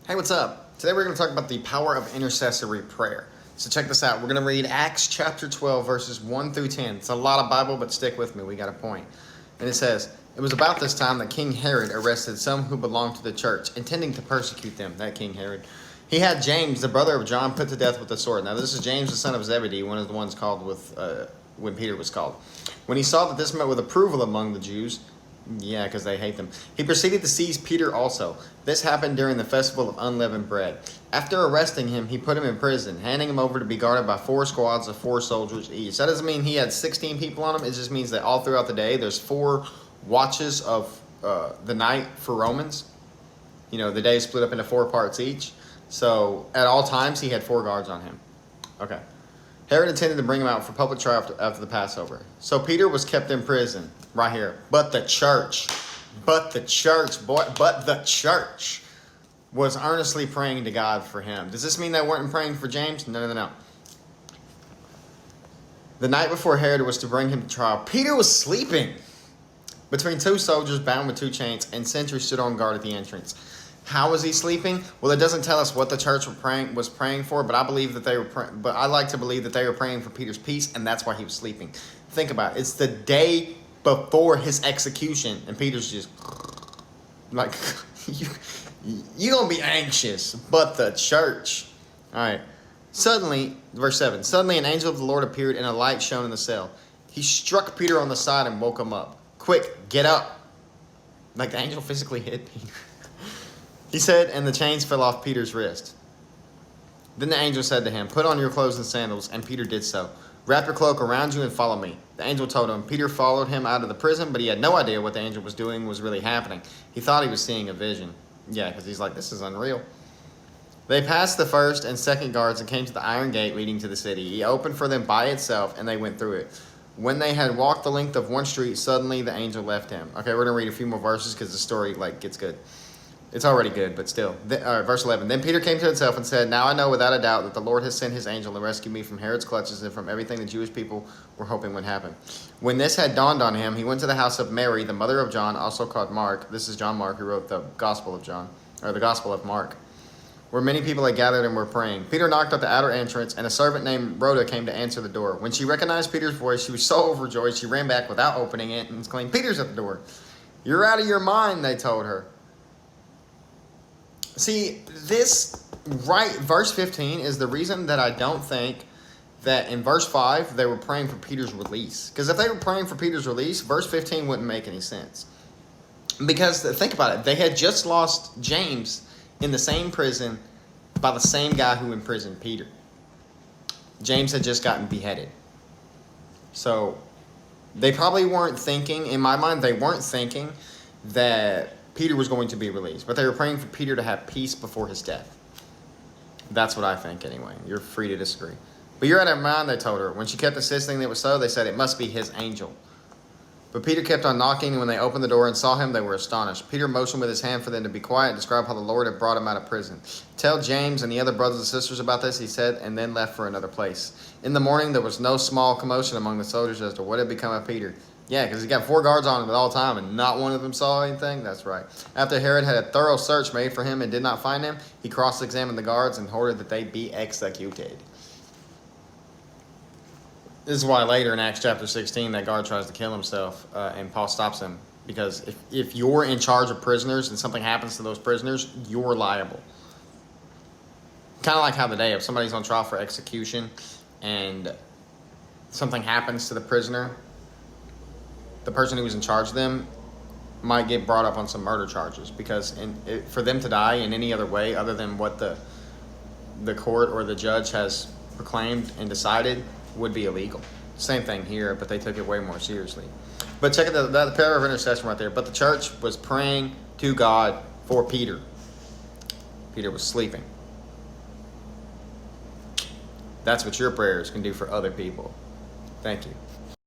Hey, what's up? Today we're going to talk about the power of intercessory prayer. So check this out. We're going to read Acts chapter 12, verses 1 through 10. It's a lot of Bible, but stick with me. We got a point. And it says, "It was about this time that King Herod arrested some who belonged to the church, intending to persecute them." That King Herod. He had James, the brother of John, put to death with a sword. Now this is James, the son of Zebedee, one of the ones called with when Peter was called. When he saw that this met with approval among the Jews, because they hate them, he proceeded to seize Peter also. This happened during the festival of unleavened bread. After arresting him, he put him in prison, handing him over to be guarded by 4 squads of 4 soldiers each. That doesn't mean he had 16 people on him. It just means that all throughout the day, there's 4 watches of the night for Romans. The day is split up into 4 parts each. So at all times, he had 4 guards on him. Okay. Herod intended to bring him out for public trial after the Passover. So Peter was kept in prison, right here. But the church was earnestly praying to God for him. Does this mean they weren't praying for James? No. The night before Herod was to bring him to trial, Peter was sleeping between 2 soldiers bound with 2 chains, and sentries stood on guard at the entrance. How was he sleeping? Well, it doesn't tell us what the church was praying for, but I believe that but I like to believe that they were praying for Peter's peace, and that's why he was sleeping. Think about it. It's the day before his execution, and Peter's just like, you're going to be anxious, but the church. All right. Suddenly, verse 7, "Suddenly an angel of the Lord appeared, and a light shone in the cell. He struck Peter on the side and woke him up. 'Quick, get up.'" Like the angel physically hit Peter. He said, and the chains fell off Peter's wrist. Then the angel said to him, "Put on your clothes and sandals," and Peter did so. "Wrap your cloak around you and follow me." The angel told him. Peter followed him out of the prison, but he had no idea what the angel was doing was really happening. He thought he was seeing a vision. Because he's like, this is unreal. They passed the first and second guards and came to the iron gate leading to the city. He opened for them by itself, and they went through it. When they had walked the length of one street, suddenly the angel left him. Okay, we're going to read a few more verses because the story gets good. It's already good, but still. Verse 11. "Then Peter came to himself and said, 'Now I know without a doubt that the Lord has sent his angel and rescued me from Herod's clutches and from everything the Jewish people were hoping would happen.' When this had dawned on him, he went to the house of Mary, the mother of John, also called Mark." This is John Mark, who wrote the Gospel of John, or the Gospel of Mark, "where many people had gathered and were praying. Peter knocked at the outer entrance, and a servant named Rhoda came to answer the door. When she recognized Peter's voice, she was so overjoyed she ran back without opening it and exclaimed, 'Peter's at the door.' 'You're out of your mind,' they told her." See, verse 15 is the reason that I don't think that in verse 5 they were praying for Peter's release. Because if they were praying for Peter's release, verse 15 wouldn't make any sense. Because think about it, they had just lost James in the same prison by the same guy who imprisoned Peter. James had just gotten beheaded. So they probably weren't thinking, in my mind, they weren't thinking that Peter was going to be released. But they were praying for Peter to have peace before his death. That's what I think anyway. You're free to disagree. "But you're out of your mind," they told her. When she kept insisting that it was so, they said, "It must be his angel." But Peter kept on knocking, and when they opened the door and saw him, they were astonished. Peter motioned with his hand for them to be quiet and described how the Lord had brought him out of prison. "Tell James and the other brothers and sisters about this," he said, and then left for another place. In the morning, there was no small commotion among the soldiers as to what had become of Peter. Because he got 4 guards on him at all time, and not one of them saw anything? That's right. After Herod had a thorough search made for him and did not find him, he cross-examined the guards and ordered that they be executed. This is why later in Acts chapter 16, that guard tries to kill himself, and Paul stops him. Because if you're in charge of prisoners and something happens to those prisoners, you're liable. Kind of like how today, if somebody's on trial for execution and something happens to the prisoner, the person who was in charge of them might get brought up on some murder charges. Because for them to die in any other way other than what the court or the judge has proclaimed and decided would be illegal. Same thing here, but they took it way more seriously. But check out the power of intercession right there. But the church was praying to God for Peter. Peter was sleeping. That's what your prayers can do for other people. Thank you.